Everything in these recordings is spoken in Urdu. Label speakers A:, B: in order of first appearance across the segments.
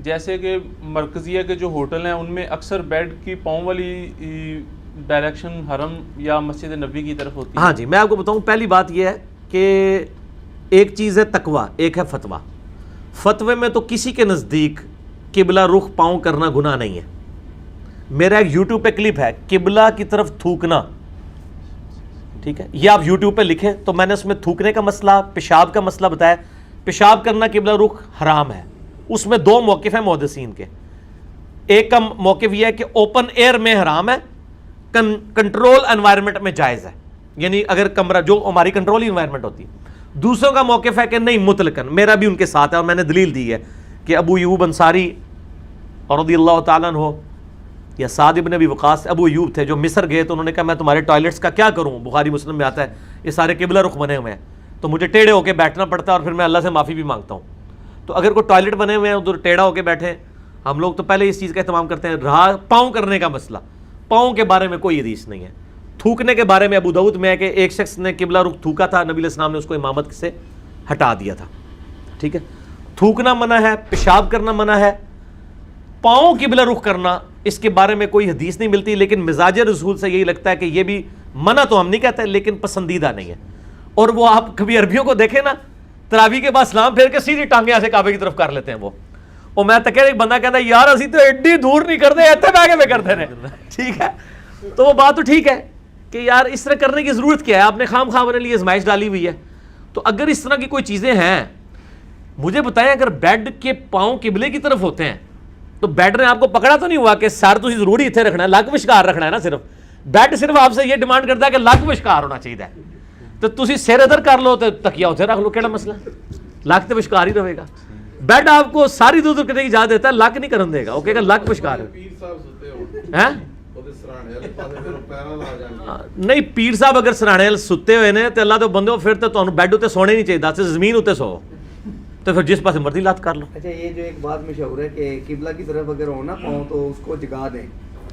A: جیسے کہ مرکزیہ کے جو ہوٹل ہیں ان میں اکثر بیڈ کی پاؤں والی ڈائریکشن حرم یا مسجد نبوی کی طرف ہوتی ہے.
B: ہاں جی، میں آپ کو بتاؤں پہلی بات یہ ہے کہ ایک چیز ہے تقویٰ، ایک ہے فتویٰ. فتوے میں تو کسی کے نزدیک قبلہ رخ پاؤں کرنا گناہ نہیں ہے. میرا ایک یوٹیوب پہ کلپ ہے قبلہ کی طرف تھوکنا، ٹھیک ہے، یہ آپ یوٹیوب پہ لکھیں تو میں نے اس میں تھوکنے کا مسئلہ، پیشاب کا مسئلہ بتایا. پیشاب کرنا قبلہ رخ حرام ہے. اس میں دو موقف ہیں محدثین کے. ایک کا موقف یہ ہے کہ اوپن ایئر میں حرام ہے، کنٹرول انوائرمنٹ میں جائز ہے، یعنی اگر کمرہ جو ہماری کنٹرول انوائرمنٹ ہوتی ہے. دوسروں کا موقف ہے کہ نہیں مطلقاً، میرا بھی ان کے ساتھ ہے اور میں نے دلیل دی ہے کہ ابو ایوب انصاری رضی اللہ تعالیٰ عنہ یا سعد ابن ابی وقاص ابو ایوب تھے جو مصر گئے تو انہوں نے کہا میں تمہارے ٹوائلٹس کا کیا کروں، بخاری مسلم میں آتا ہے یہ سارے قبلہ رخ بنے ہوئے ہیں تو مجھے ٹیڑھے ہو کے بیٹھنا پڑتا ہے اور پھر میں اللہ سے معافی بھی مانگتا ہوں. تو اگر کوئی ٹوائلٹ بنے ہوئے ہیں ادھر ٹیڑھا ہو کے بیٹھے، ہم لوگ تو پہلے اس چیز کا اہتمام کرتے ہیں. رہا پاؤں کرنے کا مسئلہ، پاؤں کے بارے میں کوئی حدیث نہیں ہے. تھوکنے کے بارے میں ابو داؤد میں ہے کہ ایک شخص نے قبلہ رخ تھوکا تھا، نبی علیہ السلام نے اس کو امامت سے ہٹا دیا تھا. ٹھیک ہے، تھوکنا منع ہے، پیشاب کرنا منع ہے. پاؤں قبلہ رخ کرنا اس کے بارے میں کوئی حدیث نہیں ملتی، لیکن مزاج رسول سے یہی لگتا ہے کہ یہ بھی منع تو ہم نہیں کہتے لیکن پسندیدہ نہیں ہے. اور وہ آپ کبھی عربیوں کو دیکھیں نا، تراویح کے بعد سلام پھیر کے سیدھی ٹانگیں ایسے کعبے کی طرف کر لیتے ہیں وہ. اور میں تک ایک بندہ کہتا ہے یار اسی تو ایڈی دور نہیں کرتے ایتھے بیگے میں کرتے ہیں. ٹھیک ہے، تو وہ بات تو ٹھیک ہے کہ یار اس طرح کرنے کی ضرورت کیا ہے، آپ نے خام خواہ اپنے لیے ازمائش ڈالی ہوئی ہے. تو اگر اس طرح کی کوئی چیزیں ہیں مجھے بتائیں، اگر بیڈ کے پاؤں قبلے کی طرف ہوتے ہیں تو بیڈ نے آپ کو پکڑا تو نہیں ہوا کہ سر تسی ضروری اتنے رکھنا ہے، لک وشکار رکھنا ہے نا. صرف بیڈ صرف آپ سے یہ ڈیمانڈ کرتا ہے کہ لک وشکار ہونا چاہیے. تو تسی سر ادھر کر لو تو تکیا اتنے رکھ لو، کیڑا مسئلہ، لک تو وشکار ہی رہے گا. بیڈ آپ کو ساری دور کرنے کی اجازت دیتا ہے، لک نہیں کرن دے گا، وہ کہے گا لک وشکار ہے. نہیں پیر صاحب اگر سرانے ستے ہوئے نے تو اللہ تو بندے پھر تو تمہیں بیڈ اتنے سونے نہیں چاہیے، زمین اتنے سو تو پھر جس پاس مرضی لات کر لو.
C: اچھا یہ جو ایک بات مشہور ہے کہ قبلہ کی طرف اگر ہو نا پاؤں تو اس کو جگا دیں،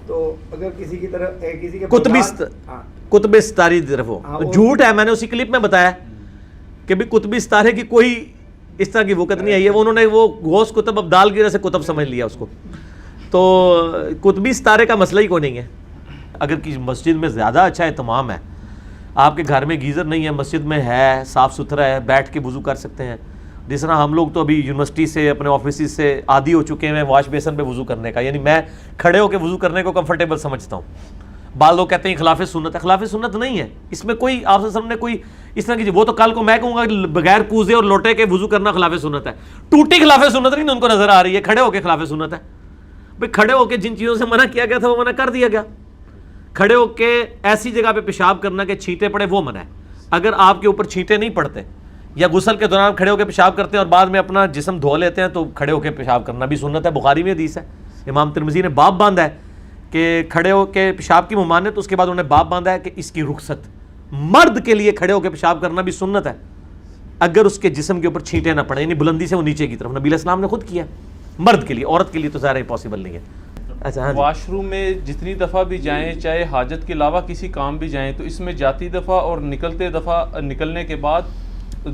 C: تو اگر کسی کی طرف کسی کے
B: قطب ستاری کی طرف ہو تو جھوٹ ہے. میں نے اسی کلپ میں بتایا کہ بھی قطب ستارے کی کوئی اس طرح کی وقت نہیں آئی ہے. انہوں نے وہ غوث قطب ابدال کی وجہ سے قطب سمجھ لیا اس کو. تو قطبی ستارے کا مسئلہ ہی کوئی نہیں ہے. اگر کسی مسجد میں زیادہ اچھا اہتمام ہے، آپ کے گھر میں گیزر نہیں ہے، مسجد میں ہے، صاف ستھرا ہے، بیٹھ کے وضو کر سکتے ہیں. جس طرح ہم لوگ تو ابھی یونیورسٹی سے اپنے آفیسز سے عادی ہو چکے ہیں واش بیسن پہ وضو کرنے کا، یعنی میں کھڑے ہو کے وضو کرنے کو کمفرٹیبل سمجھتا ہوں. بعض لوگ کہتے ہیں خلاف سنت ہے، خلاف سنت نہیں ہے. اس میں کوئی آپ سے نے کوئی اس طرح کی وہ تو کل کو میں کہوں گا کہ بغیر کوزے اور لوٹے کے وضو کرنا خلاف سنت ہے. ٹوٹی خلاف سنت نہیں ان کو نظر آ رہی ہے، کھڑے ہو کے خلاف سنت ہے. بھائی کھڑے ہو کے جن چیزوں سے منع کیا گیا تھا وہ منع کر دیا گیا. کھڑے ہو کے ایسی جگہ پہ پیشاب کرنا کہ چھینٹے پڑے وہ منع ہے. اگر آپ کے اوپر چھینٹے نہیں پڑتے یا غسل کے دوران کھڑے ہو کے پیشاب کرتے ہیں اور بعد میں اپنا جسم دھو لیتے ہیں تو کھڑے ہو کے پیشاب کرنا بھی سنت ہے. بخاری میں حدیث ہے، امام ترمذی نے باب باندھا ہے کہ کھڑے ہو کے پیشاب کی ممانعت، اس کے بعد انہوں نے باب باندھا ہے کہ اس کی رخصت، مرد کے لیے کھڑے ہو کے پیشاب کرنا بھی سنت ہے اگر اس کے جسم کے اوپر چھینٹے نہ پڑے، یعنی بلندی سے وہ نیچے کی طرف. نبی علیہ السلام نے خود کیا مرد کے لیے، عورت کے لیے تو ظاہر ہے پاسبل نہیں ہے. اچھا
A: واش روم میں جتنی دفعہ بھی جائیں، چاہے حاجت کے علاوہ کسی کام بھی جائیں، تو اس میں جاتی دفعہ اور نکلنے کے بعد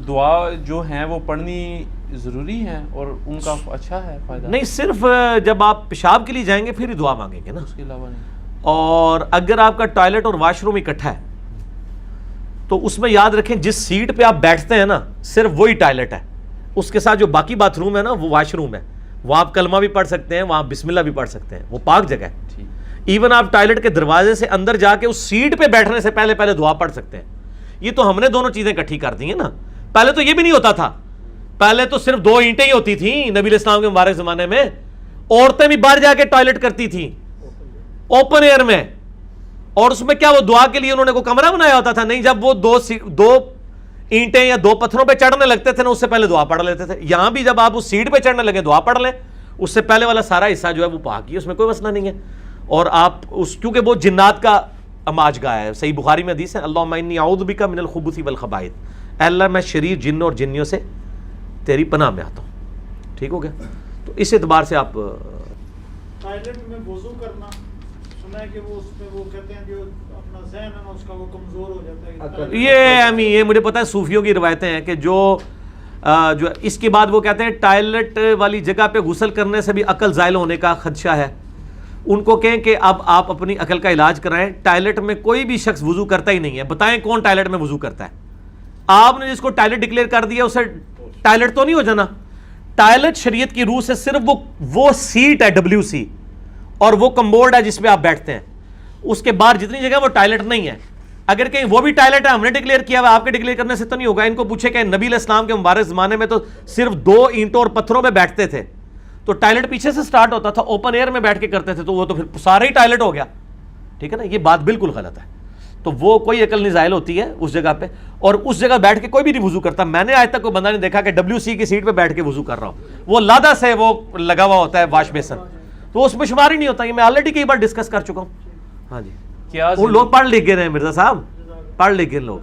A: دعا جو ہیں وہ پڑھنی ضروری ہے اور ان کا اچھا ہے فائدہ؟
B: نہیں، صرف جب آپ پیشاب کے لیے جائیں گے پھر ہی دعا مانگیں گے نا،
A: اس کے علاوہ نہیں.
B: اور اگر آپ کا ٹوائلٹ اور واش روم اکٹھا ہے تو اس میں یاد رکھیں جس سیٹ پہ آپ بیٹھتے ہیں نا صرف وہی ٹوائلٹ ہے، اس کے ساتھ جو باقی باتھ روم ہے نا وہ واش روم ہے. وہاں آپ کلمہ بھی پڑھ سکتے ہیں، وہاں بسم اللہ بھی پڑھ سکتے ہیں، وہ پاک جگہ ہے. ایون آپ ٹوائلٹ کے دروازے سے اندر جا کے اس سیٹ پہ بیٹھنے سے پہلے دعا پڑھ سکتے ہیں. یہ تو ہم نے دونوں چیزیں اکٹھی کر دی ہیں نا. پہلے تو یہ بھی نہیں ہوتا تھا، پہلے تو صرف 2 اینٹیں ہی ہوتی تھیں نبی علیہ السلام کے مبارک زمانے میں. عورتیں بھی باہر جا کے ٹوائلٹ کرتی تھیں اوپن ایئر میں، اور اس میں کیا وہ دعا کے لیے انہوں نے کوئی کمرہ بنایا ہوتا تھا؟ نہیں. جب وہ 2 اینٹیں یا 2 پتھروں پہ چڑھنے لگتے تھے نا اس سے پہلے دعا پڑھ لیتے تھے. یہاں بھی جب آپ اس سیٹ پہ چڑھنے لگے دعا پڑھ لیں، اس سے پہلے والا سارا حصہ جو ہے وہ پاک ہی ہے، اس میں کوئی مسئلہ نہیں ہے. اور آپ کیونکہ وہ جنات کا اماج گاہ ہے. صحیح بخاری میں حدیث ہے، اللہم انی اعوذ بک من الخبث والخبائث، اے اللہ میں شریر جنوں اور جنیوں سے تیری پناہ میں آتا ہوں. ٹھیک ہو گیا؟ تو اس اعتبار سے آپ
D: ٹوائلٹ میں وضو کرنا سنا ہے کہ وہ اس میں وہ کہتے ہیں جو اپنا ذہن ہے نا اس کا وہ کمزور ہو جاتا ہے.
B: یہ مجھے پتا ہے صوفیوں کی روایتیں ہیں کہ جو جو اس کے بعد وہ کہتے ہیں ٹائلٹ والی جگہ پہ غسل کرنے سے بھی عقل زائل ہونے کا خدشہ ہے. ان کو کہیں کہ اب آپ اپنی عقل کا علاج کرائیں, ٹائلٹ میں کوئی بھی شخص وضو کرتا ہی نہیں ہے, بتائیں کون ٹائلٹ میں وضو کرتا ہے؟ آپ نے جس کو ٹائلٹ ڈکلیئر کر دیا اسے ٹائلٹ تو نہیں ہو جانا. ٹائلٹ شریعت کی روح سے صرف وہ سیٹ ہے WC اور وہ کمبورڈ ہے جس پہ آپ بیٹھتے ہیں, اس کے باہر جتنی جگہ وہ ٹائلٹ نہیں ہے. اگر کہیں وہ بھی ٹائلٹ ہے, ہم نے ڈکلیئر کیا ہوا, آپ کے ڈکلیئر کرنے سے تو نہیں ہوگا. ان کو پوچھے کہ نبی علیہ السلام کے مبارک زمانے میں تو صرف 2 اینٹوں اور پتھروں میں بیٹھتے تھے, تو ٹائلٹ پیچھے سے سٹارٹ ہوتا تھا, اوپن ایئر میں بیٹھ کے کرتے تھے, تو وہ تو پھر سارے ہی ٹائلٹ ہو گیا. ٹھیک ہے نا, یہ بات بالکل غلط ہے. تو وہ کوئی عقل نہیں زائل ہوتی ہے اس جگہ پہ, اور اس جگہ بیٹھ کے کوئی بھی نہیں وضو کرتا. میں نے آج تک کوئی بندہ نہیں دیکھا کہ WC کی سیٹ پہ بیٹھ کے وضو کر رہا ہوں. وہ لادہ سے وہ لگا ہوا ہوتا ہے واش بیسن, تو اس میں شمار ہی نہیں ہوتا. یہ میں آلریڈی کئی بار ڈسکس کر چکا ہوں. ہاں جی,
A: کیا
B: وہ لوگ پڑھ لکھ گئے ہیں مرزا صاحب, پڑھ لکھ گئے لوگ.